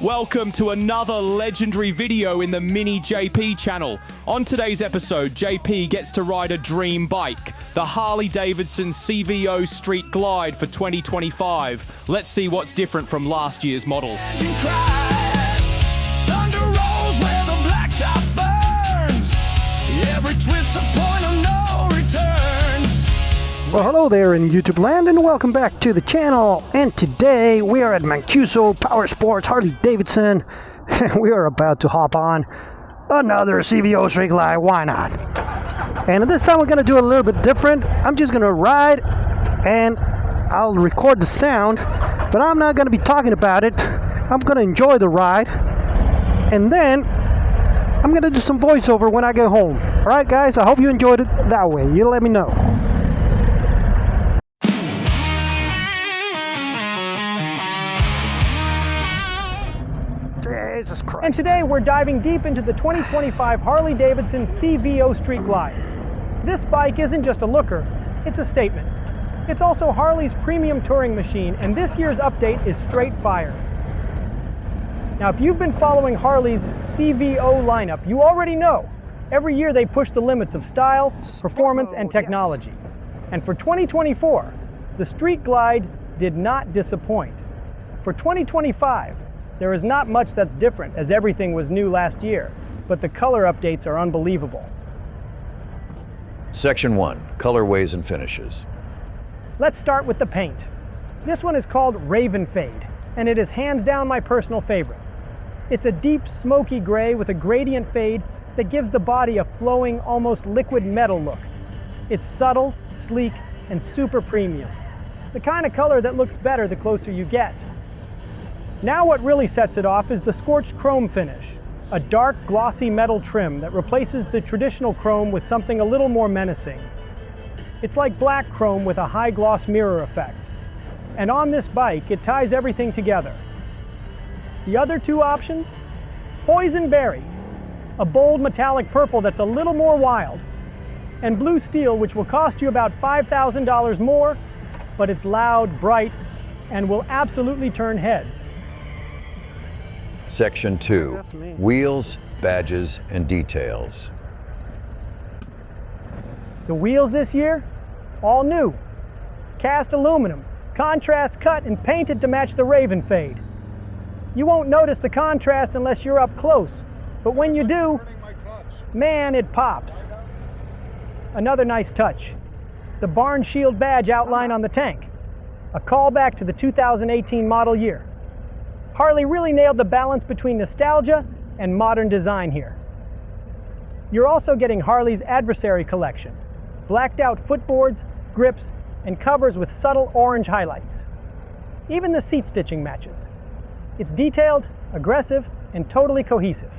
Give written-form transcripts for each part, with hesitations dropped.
Welcome to another legendary video in the Mini JP channel. On today's episode, JP gets to ride a dream bike, the Harley-Davidson CVO Street Glide for 2025. Let's see what's different from last year's model. Thunder rolls where the blacktop burns. Every twist a point of no return. Well, hello there in YouTube land and welcome back to the channel. And today we are at Mancuso Power Sports Harley-Davidson. We are about to hop on another CVO Street Glide. Why not? And this time we're going to do a little bit different. I'm just going to ride and I'll record the sound, but I'm not going to be talking about it. I'm going to enjoy the ride. And then I'm going to do some voiceover when I get home. Alright guys, I hope you enjoyed it that way. You let me know. Jesus Christ. And today we're diving deep into the 2025 Harley-Davidson CVO Street Glide. This bike isn't just a looker, it's a statement. It's also Harley's premium touring machine, and this year's update is straight fire. Now, if you've been following Harley's CVO lineup, you already know every year they push the limits of style, performance, and technology. Yes. And for 2024, the Street Glide did not disappoint. For 2025, there is not much that's different, as everything was new last year, but the color updates are unbelievable. Section 1, Colorways and Finishes. Let's start with the paint. This one is called Raven Fade, and it is hands down my personal favorite. It's a deep, smoky gray with a gradient fade that gives the body a flowing, almost liquid metal look. It's subtle, sleek, and super premium. The kind of color that looks better the closer you get. Now what really sets it off is the Scorched Chrome finish, a dark, glossy metal trim that replaces the traditional chrome with something a little more menacing. It's like black chrome with a high gloss mirror effect. And on this bike, it ties everything together. The other two options? Poison Berry, a bold metallic purple that's a little more wild, and Blue Steel, which will cost you about $5,000 more, but it's loud, bright, and will absolutely turn heads. Section 2, Wheels, Badges, and Details. The wheels this year, all new. Cast aluminum, contrast cut and painted to match the Raven Fade. You won't notice the contrast unless you're up close, but when you do, man, it pops. Another nice touch, the Barn Shield badge outline on the tank, a callback to the 2018 model year. Harley really nailed the balance between nostalgia and modern design here. You're also getting Harley's Adversary collection, blacked out footboards, grips, and covers with subtle orange highlights. Even the seat stitching matches. It's detailed, aggressive, and totally cohesive.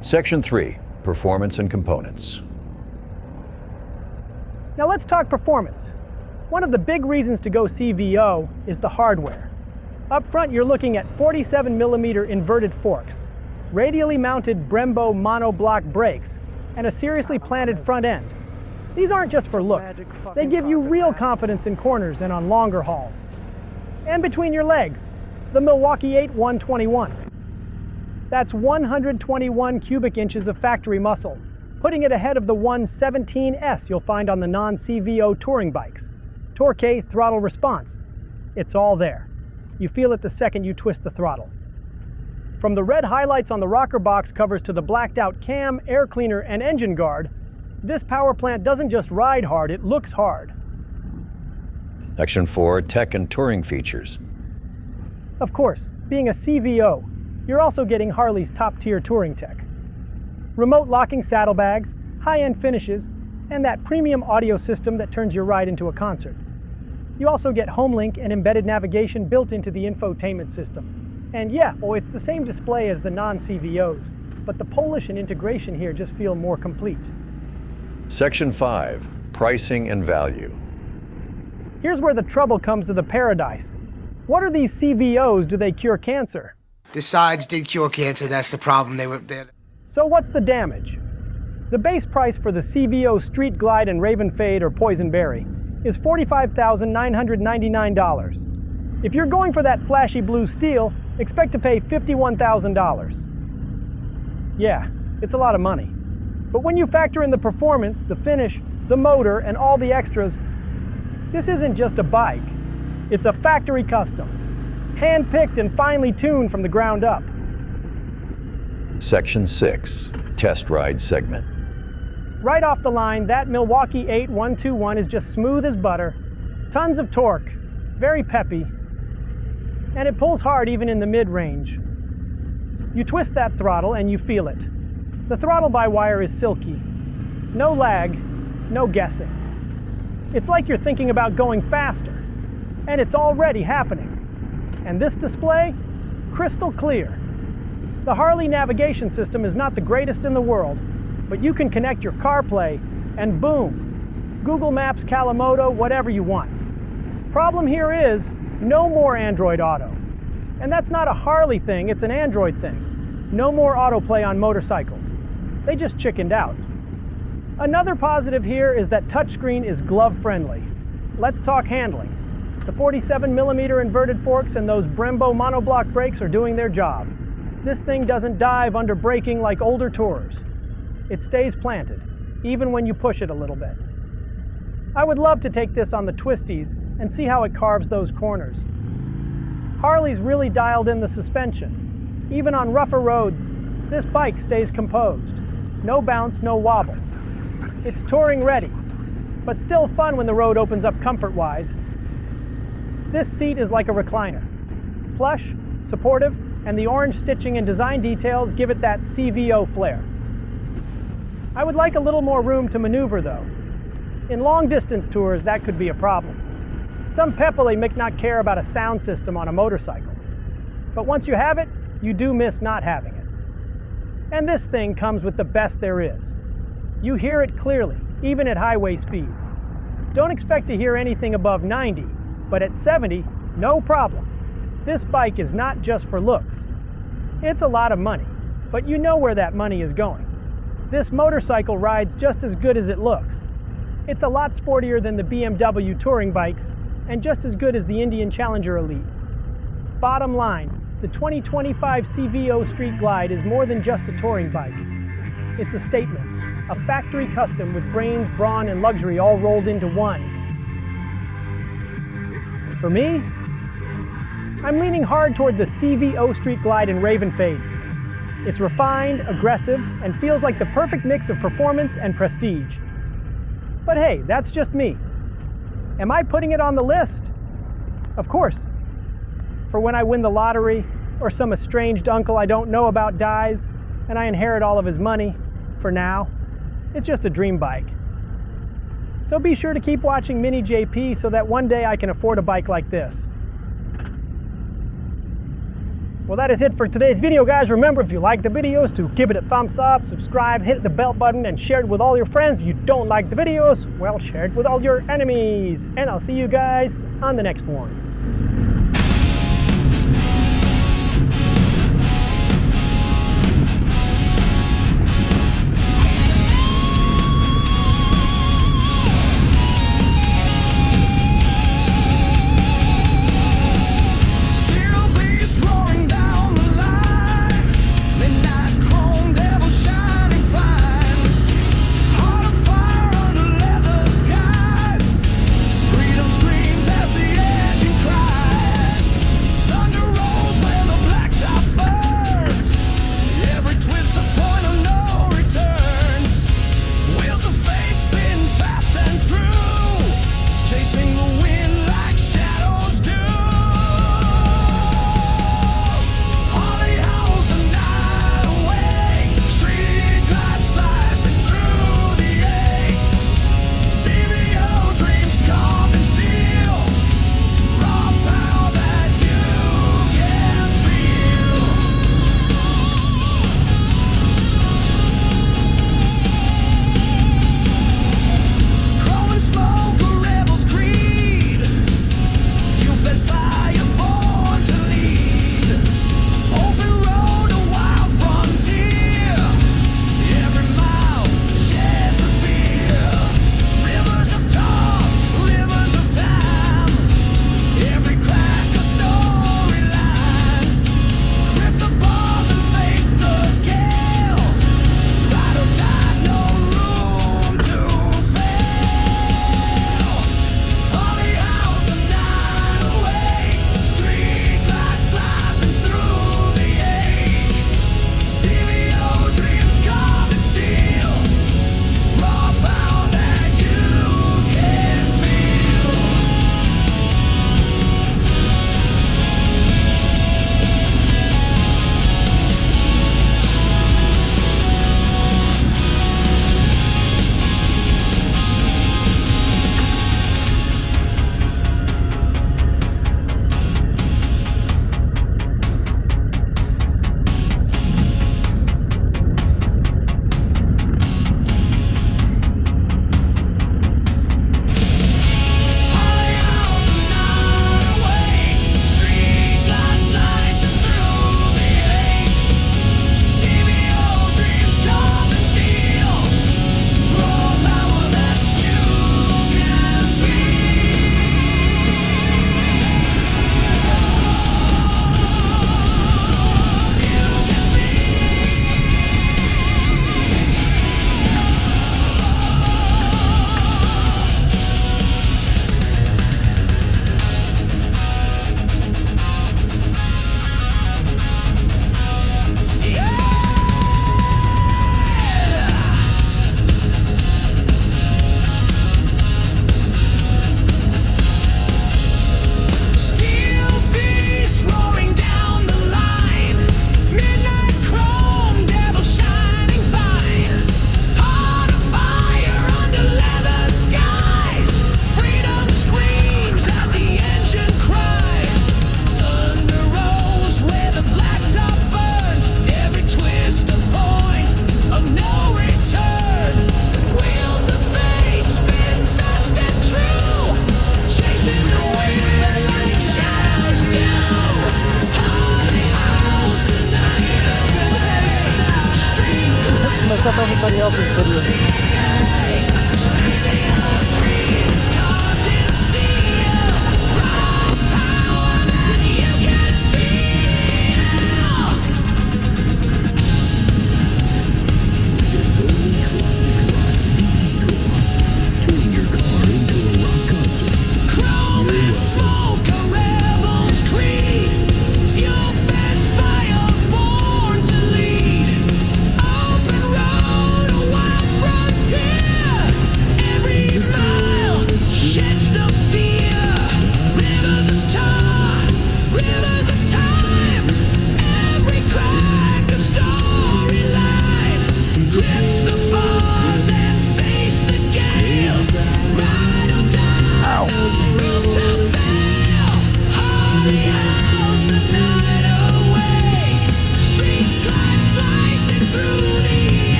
Section 3, Performance and Components. Now let's talk performance. One of the big reasons to go CVO is the hardware. Up front, you're looking at 47mm inverted forks, radially mounted Brembo monoblock brakes, and a seriously planted front end. These aren't just for looks. They give you real confidence in corners and on longer hauls. And between your legs, the Milwaukee-Eight 121. That's 121 cubic inches of factory muscle, putting it ahead of the 117S you'll find on the non-CVO touring bikes. Torque, throttle response. It's all there. You feel it the second you twist the throttle. From the red highlights on the rocker box covers to the blacked out cam, air cleaner, and engine guard, this power plant doesn't just ride hard, it looks hard. Section 4, Tech and Touring Features. Of course, being a CVO, you're also getting Harley's top-tier touring tech. Remote locking saddlebags, high-end finishes, and that premium audio system that turns your ride into a concert. You also get HomeLink and embedded navigation built into the infotainment system. And yeah, it's the same display as the non-CVOs, but the polish and integration here just feel more complete. Section 5, Pricing and Value. Here's where the trouble comes to the paradise. What are these CVOs? Do they cure cancer? The sides did cure cancer, that's the problem. They were there. So what's the damage? The base price for the CVO Street Glide and Raven Fade or Poison Berry is $45,999. If you're going for that flashy blue steel, expect to pay $51,000. Yeah, it's a lot of money. But when you factor in the performance, the finish, the motor, and all the extras, this isn't just a bike. It's a factory custom, hand-picked and finely tuned from the ground up. Section 6, Test Ride Segment. Right off the line, that Milwaukee-Eight 121 is just smooth as butter, tons of torque, very peppy, and it pulls hard even in the mid-range. You twist that throttle and you feel it. The throttle-by-wire is silky. No lag, no guessing. It's like you're thinking about going faster, and it's already happening. And this display? Crystal clear. The Harley navigation system is not the greatest in the world, but you can connect your CarPlay, and boom, Google Maps, Calimodo, whatever you want. Problem here is, no more Android Auto. And that's not a Harley thing, it's an Android thing. No more autoplay on motorcycles. They just chickened out. Another positive here is that touchscreen is glove-friendly. Let's talk handling. The 47mm inverted forks and those Brembo monoblock brakes are doing their job. This thing doesn't dive under braking like older Tourers. It stays planted, even when you push it a little bit. I would love to take this on the twisties and see how it carves those corners. Harley's really dialed in the suspension. Even on rougher roads, this bike stays composed. No bounce, no wobble. It's touring ready, but still fun when the road opens up comfort-wise. This seat is like a recliner. Plush, supportive, and the orange stitching and design details give it that CVO flair. I would like a little more room to maneuver though. In long-distance tours, that could be a problem. Some people may not care about a sound system on a motorcycle. But once you have it, you do miss not having it. And this thing comes with the best there is. You hear it clearly, even at highway speeds. Don't expect to hear anything above 90, but at 70, no problem. This bike is not just for looks. It's a lot of money, but you know where that money is going. This motorcycle rides just as good as it looks. It's a lot sportier than the BMW touring bikes, and just as good as the Indian Challenger Elite. Bottom line, the 2025 CVO Street Glide is more than just a touring bike. It's a statement, a factory custom with brains, brawn, and luxury all rolled into one. For me, I'm leaning hard toward the CVO Street Glide in Raven Fade. It's refined, aggressive, and feels like the perfect mix of performance and prestige. But hey, that's just me. Am I putting it on the list? Of course. For when I win the lottery, or some estranged uncle I don't know about dies, and I inherit all of his money, for now, it's just a dream bike. So be sure to keep watching Mini JP so that one day I can afford a bike like this. Well, that is it for today's video, guys. Remember, if you like the videos, to give it a thumbs up, subscribe, hit the bell button, and share it with all your friends. If you don't like the videos, well, share it with all your enemies. And I'll see you guys on the next one. Freedom screams as the edge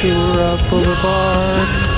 Tour of Boulevard.